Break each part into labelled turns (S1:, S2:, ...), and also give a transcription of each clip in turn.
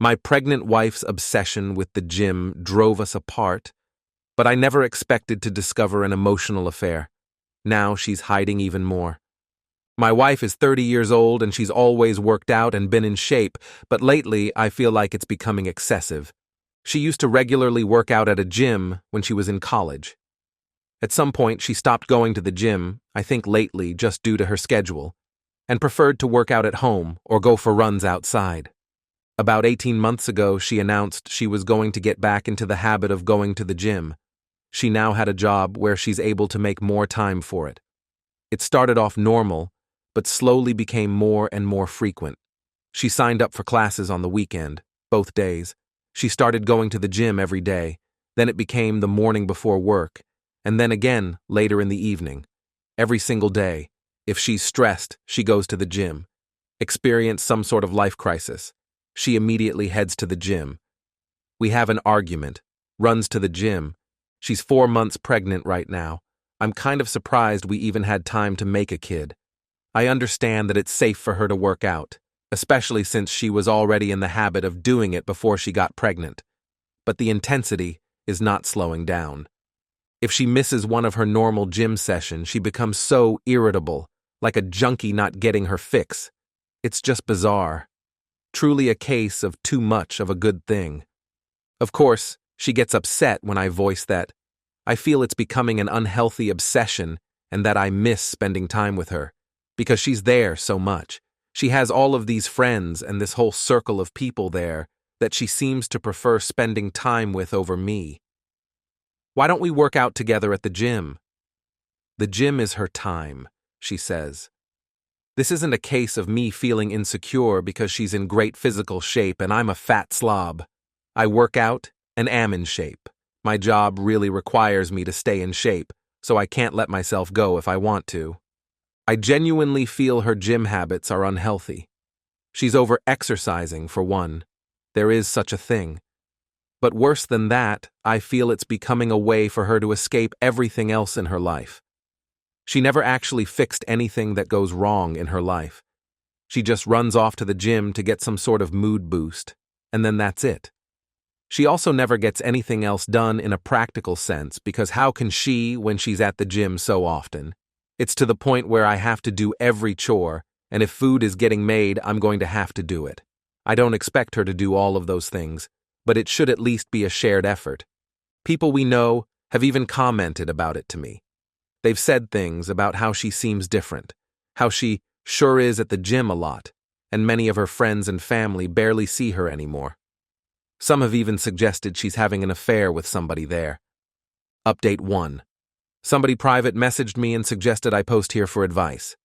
S1: My pregnant wife's obsession with the gym drove us apart, but I never expected to discover an emotional affair. Now she's hiding even more. My wife is 30 years old and she's always worked out and been in shape, but lately I feel like it's becoming excessive. She used to regularly work out at a gym when she was in college. At some point she stopped going to the gym, I think lately just due to her schedule, and preferred to work out at home or go for runs outside. About 18 months ago, she announced she was going to get back into the habit of going to the gym. She now had a job where she's able to make more time for it. It started off normal, but slowly became more and more frequent. She signed up for classes on the weekend, both days. She started going to the gym every day. Then it became the morning before work, and then again later in the evening. Every single day. If she's stressed, she goes to the gym. Experience some sort of life crisis. She immediately heads to the gym. We have an argument, runs to the gym. She's 4 months pregnant right now. I'm kind of surprised we even had time to make a kid. I understand that it's safe for her to work out, especially since she was already in the habit of doing it before she got pregnant. But the intensity is not slowing down. If she misses one of her normal gym sessions, she becomes so irritable, like a junkie not getting her fix. It's just bizarre. Truly a case of too much of a good thing. Of course, she gets upset when I voice that. I feel it's becoming an unhealthy obsession and that I miss spending time with her, because she's there so much. She has all of these friends and this whole circle of people there that she seems to prefer spending time with over me. Why don't we work out together at the gym? The gym is her time, she says. This isn't a case of me feeling insecure because she's in great physical shape and I'm a fat slob. I work out and am in shape. My job really requires me to stay in shape, so I can't let myself go if I want to. I genuinely feel her gym habits are unhealthy. She's over-exercising, for one. There is such a thing. But worse than that, I feel it's becoming a way for her to escape everything else in her life. She never actually fixed anything that goes wrong in her life. She just runs off to the gym to get some sort of mood boost, and then that's it. She also never gets anything else done in a practical sense because how can she when she's at the gym so often? It's to the point where I have to do every chore, and if food is getting made, I'm going to have to do it. I don't expect her to do all of those things, but it should at least be a shared effort. People we know have even commented about it to me. They've said things about how she seems different, how she sure is at the gym a lot, and many of her friends and family barely see her anymore. Some have even suggested she's having an affair with somebody there. Update 1. Somebody private messaged me and suggested I post here for advice.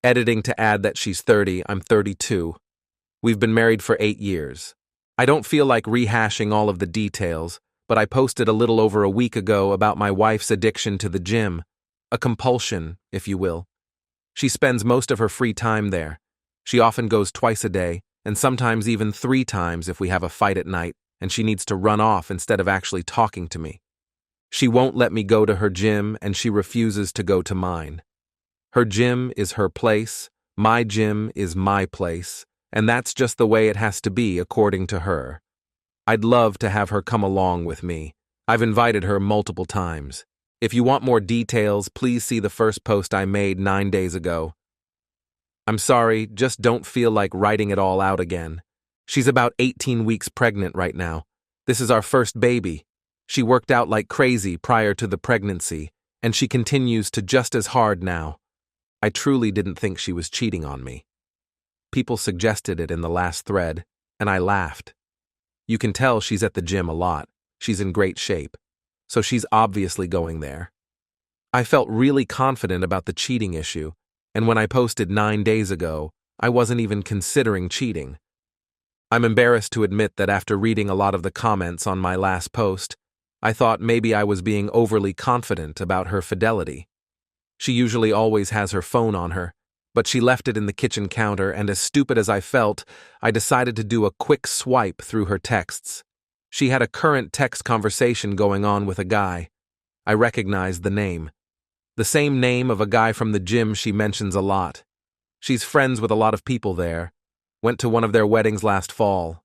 S1: Editing to add that she's 30, I'm 32. We've been married for 8 years. I don't feel like rehashing all of the details, but I posted a little over a week ago about my wife's addiction to the gym. A compulsion, if you will. She spends most of her free time there. She often goes twice a day, and sometimes even 3 times if we have a fight at night and she needs to run off instead of actually talking to me. She won't let me go to her gym and she refuses to go to mine. Her gym is her place, my gym is my place, and that's just the way it has to be according to her. I'd love to have her come along with me. I've invited her multiple times. If you want more details, please see the first post I made 9 days ago. I'm sorry, just don't feel like writing it all out again. She's about 18 weeks pregnant right now. This is our first baby. She worked out like crazy prior to the pregnancy, and she continues to just as hard now. I truly didn't think she was cheating on me. People suggested it in the last thread, and I laughed. You can tell she's at the gym a lot. She's in great shape. So she's obviously going there. I felt really confident about the cheating issue, and when I posted 9 days ago, I wasn't even considering cheating. I'm embarrassed to admit that after reading a lot of the comments on my last post, I thought maybe I was being overly confident about her fidelity. She usually always has her phone on her, but she left it in the kitchen counter, and as stupid as I felt, I decided to do a quick swipe through her texts. She had a current text conversation going on with a guy. I recognized the name. The same name of a guy from the gym she mentions a lot. She's friends with a lot of people there. Went to one of their weddings last fall.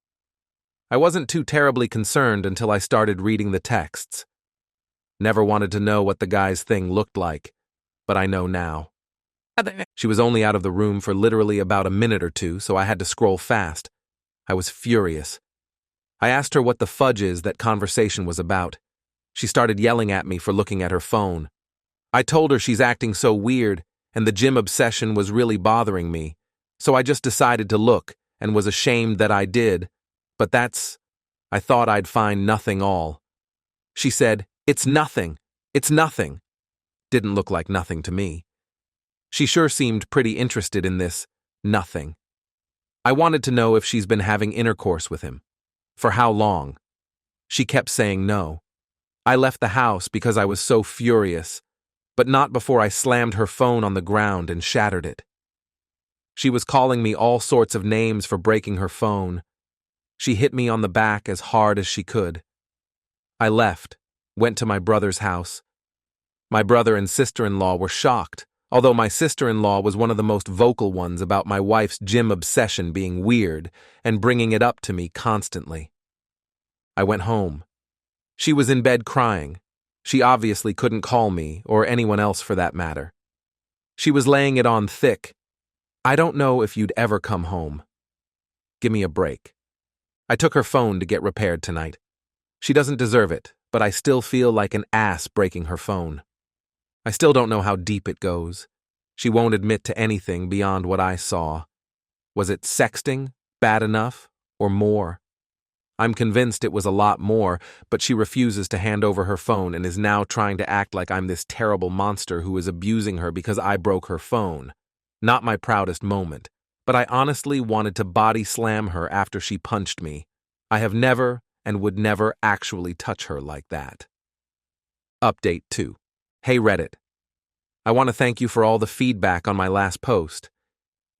S1: I wasn't too terribly concerned until I started reading the texts. Never wanted to know what the guy's thing looked like, but I know now. She was only out of the room for literally about a minute or two, so I had to scroll fast. I was furious. I asked her what the fudge is that conversation was about. She started yelling at me for looking at her phone. I told her she's acting so weird, and the gym obsession was really bothering me, so I just decided to look and was ashamed that I did, but I thought I'd find nothing all. She said, "It's nothing. It's nothing." Didn't look like nothing to me. She sure seemed pretty interested in this nothing. I wanted to know if she's been having intercourse with him. For how long? She kept saying no. I left the house because I was so furious, but not before I slammed her phone on the ground and shattered it. She was calling me all sorts of names for breaking her phone. She hit me on the back as hard as she could. I left, went to my brother's house. My brother and sister-in-law were shocked, although my sister-in-law was one of the most vocal ones about my wife's gym obsession being weird and bringing it up to me constantly. I went home. She was in bed crying. She obviously couldn't call me, or anyone else for that matter. She was laying it on thick. "I don't know if you'd ever come home. Give me a break." I took her phone to get repaired tonight. She doesn't deserve it, but I still feel like an ass breaking her phone. I still don't know how deep it goes. She won't admit to anything beyond what I saw. Was it sexting, bad enough, or more? I'm convinced it was a lot more, but she refuses to hand over her phone and is now trying to act like I'm this terrible monster who is abusing her because I broke her phone. Not my proudest moment, but I honestly wanted to body slam her after she punched me. I have never and would never actually touch her like that. Update 2. Hey Reddit. I want to thank you for all the feedback on my last post.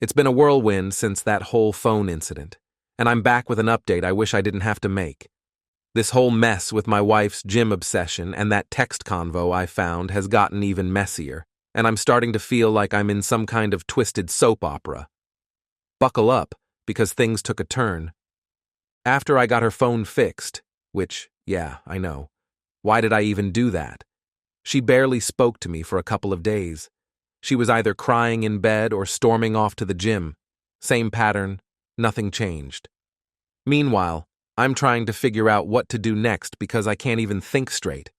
S1: It's been a whirlwind since that whole phone incident, and I'm back with an update I wish I didn't have to make. This whole mess with my wife's gym obsession and that text convo I found has gotten even messier, and I'm starting to feel like I'm in some kind of twisted soap opera. Buckle up, because things took a turn. After I got her phone fixed, which, yeah, I know. Why did I even do that? She barely spoke to me for a couple of days. She was either crying in bed or storming off to the gym. Same pattern, nothing changed. Meanwhile, I'm trying to figure out what to do next because I can't even think straight.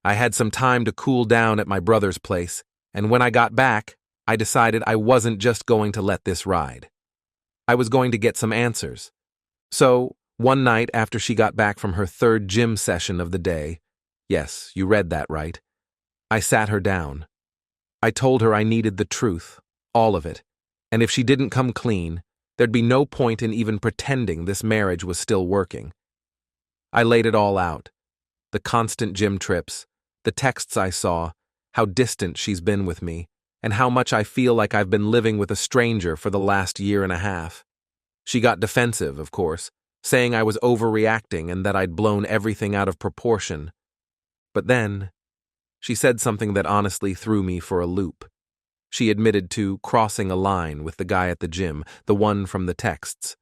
S1: I had some time to cool down at my brother's place, and when I got back, I decided I wasn't just going to let this ride. I was going to get some answers. So, one night after she got back from her third gym session of the day, yes, you read that right, I sat her down. I told her I needed the truth, all of it, and if she didn't come clean, there'd be no point in even pretending this marriage was still working. I laid it all out. The constant gym trips, the texts I saw, how distant she's been with me, and how much I feel like I've been living with a stranger for the last year and a half. She got defensive, of course, saying I was overreacting and that I'd blown everything out of proportion. But then, she said something that honestly threw me for a loop. She admitted to crossing a line with the guy at the gym, the one from the texts.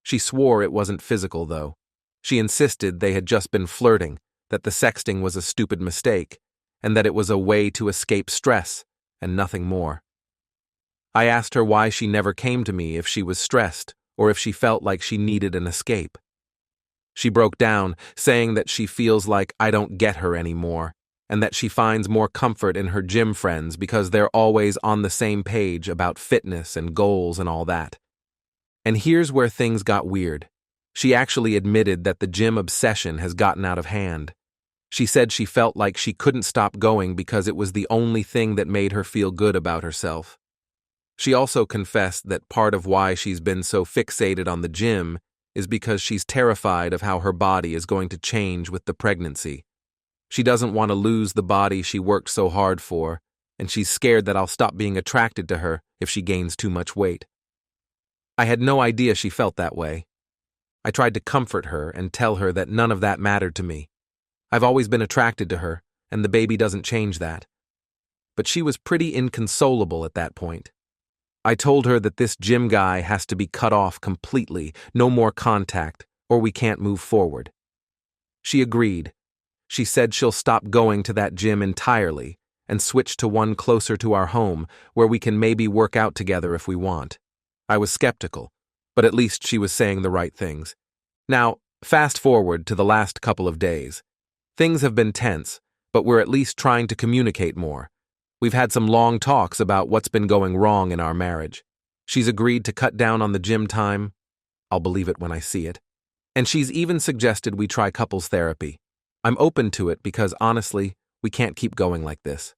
S1: She swore it wasn't physical, though. She insisted they had just been flirting, that the sexting was a stupid mistake, and that it was a way to escape stress, and nothing more. I asked her why she never came to me if she was stressed, or if she felt like she needed an escape. She broke down, saying that she feels like I don't get her anymore, and that she finds more comfort in her gym friends because they're always on the same page about fitness and goals and all that. And here's where things got weird. She actually admitted that the gym obsession has gotten out of hand. She said she felt like she couldn't stop going because it was the only thing that made her feel good about herself. She also confessed that part of why she's been so fixated on the gym is because she's terrified of how her body is going to change with the pregnancy. She doesn't want to lose the body she worked so hard for, and she's scared that I'll stop being attracted to her if she gains too much weight. I had no idea she felt that way. I tried to comfort her and tell her that none of that mattered to me. I've always been attracted to her, and the baby doesn't change that. But she was pretty inconsolable at that point. I told her that this gym guy has to be cut off completely, no more contact, or we can't move forward. She agreed. She said she'll stop going to that gym entirely and switch to one closer to our home where we can maybe work out together if we want. I was skeptical, but at least she was saying the right things. Now, fast forward to the last couple of days. Things have been tense, but we're at least trying to communicate more. We've had some long talks about what's been going wrong in our marriage. She's agreed to cut down on the gym time. I'll believe it when I see it. And she's even suggested we try couples therapy. I'm open to it because, honestly, we can't keep going like this.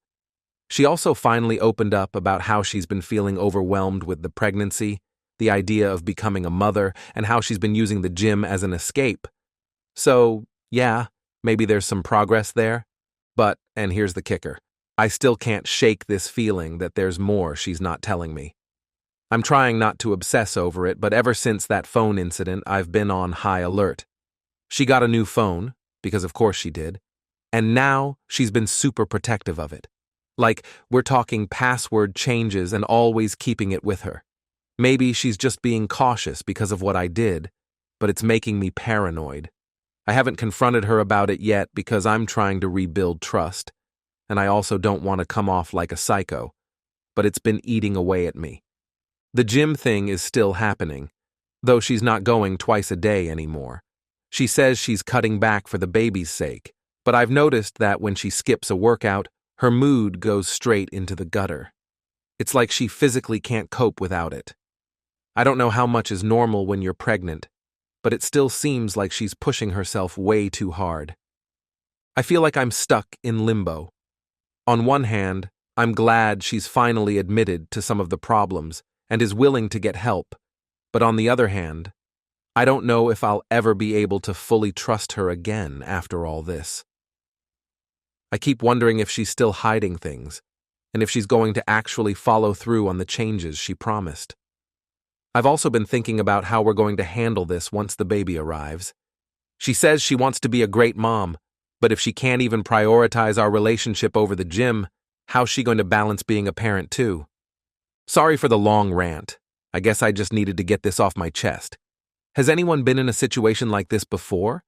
S1: She also finally opened up about how she's been feeling overwhelmed with the pregnancy, the idea of becoming a mother, and how she's been using the gym as an escape. So, yeah, maybe there's some progress there. But, and here's the kicker, I still can't shake this feeling that there's more she's not telling me. I'm trying not to obsess over it, but ever since that phone incident, I've been on high alert. She got a new phone, because of course she did, and now she's been super protective of it. Like, we're talking password changes and always keeping it with her. Maybe she's just being cautious because of what I did, but it's making me paranoid. I haven't confronted her about it yet because I'm trying to rebuild trust, and I also don't want to come off like a psycho, but it's been eating away at me. The gym thing is still happening, though she's not going twice a day anymore. She says she's cutting back for the baby's sake, but I've noticed that when she skips a workout, her mood goes straight into the gutter. It's like she physically can't cope without it. I don't know how much is normal when you're pregnant, but it still seems like she's pushing herself way too hard. I feel like I'm stuck in limbo. On one hand, I'm glad she's finally admitted to some of the problems and is willing to get help, but on the other hand, I don't know if I'll ever be able to fully trust her again after all this. I keep wondering if she's still hiding things, and if she's going to actually follow through on the changes she promised. I've also been thinking about how we're going to handle this once the baby arrives. She says she wants to be a great mom, but if she can't even prioritize our relationship over the gym, how's she going to balance being a parent too? Sorry for the long rant. I guess I just needed to get this off my chest. Has anyone been in a situation like this before?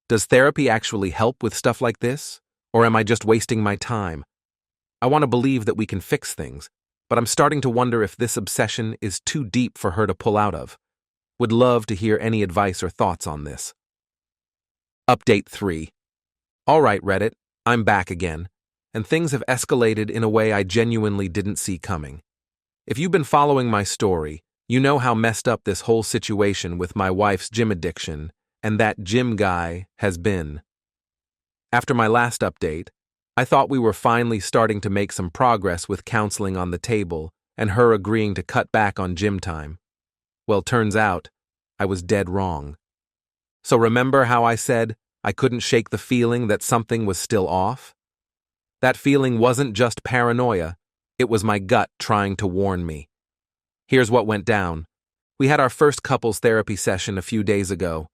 S1: Does therapy actually help with stuff like this? Or am I just wasting my time? I want to believe that we can fix things, but I'm starting to wonder if this obsession is too deep for her to pull out of. Would love to hear any advice or thoughts on this. Update 3. All right, Reddit, I'm back again, and things have escalated in a way I genuinely didn't see coming. If you've been following my story, you know how messed up this whole situation with my wife's gym addiction and that gym guy has been. After my last update, I thought we were finally starting to make some progress with counseling on the table and her agreeing to cut back on gym time. Well, turns out, I was dead wrong. So remember how I said I couldn't shake the feeling that something was still off? That feeling wasn't just paranoia, it was my gut trying to warn me. Here's what went down. We had our first couples therapy session a few days ago.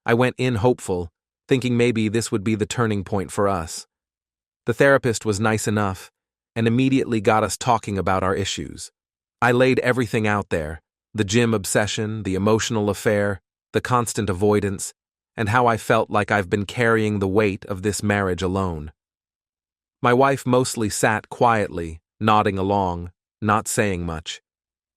S1: I went in hopeful, thinking maybe this would be the turning point for us. The therapist was nice enough and immediately got us talking about our issues. I laid everything out there, the gym obsession, the emotional affair, the constant avoidance, and how I felt like I've been carrying the weight of this marriage alone. My wife mostly sat quietly, nodding along, not saying much.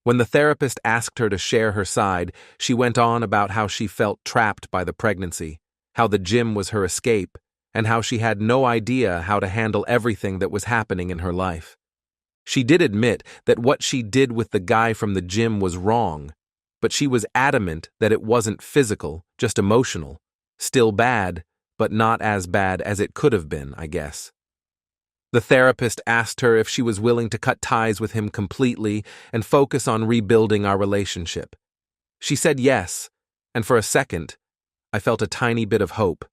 S1: When the therapist asked her to share her side, she went on about how she felt trapped by the pregnancy, how the gym was her escape, and how she had no idea how to handle everything that was happening in her life. She did admit that what she did with the guy from the gym was wrong, but she was adamant that it wasn't physical, just emotional. Still bad, but not as bad as it could have been, I guess. The therapist asked her if she was willing to cut ties with him completely and focus on rebuilding our relationship. She said yes, and for a second, I felt a tiny bit of hope.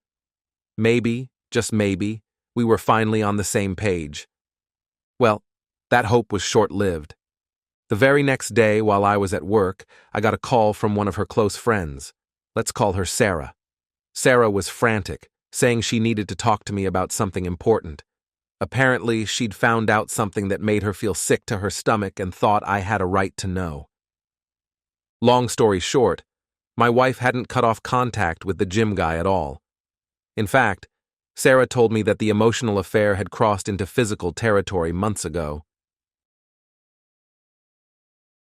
S1: Maybe, just maybe, we were finally on the same page. Well, that hope was short-lived. The very next day, while I was at work, I got a call from one of her close friends. Let's call her Sarah. Sarah was frantic, saying she needed to talk to me about something important. Apparently, she'd found out something that made her feel sick to her stomach and thought I had a right to know. Long story short, My wife hadn't cut off contact with the gym guy at all. In fact, Sarah told me that the emotional affair had crossed into physical territory months ago.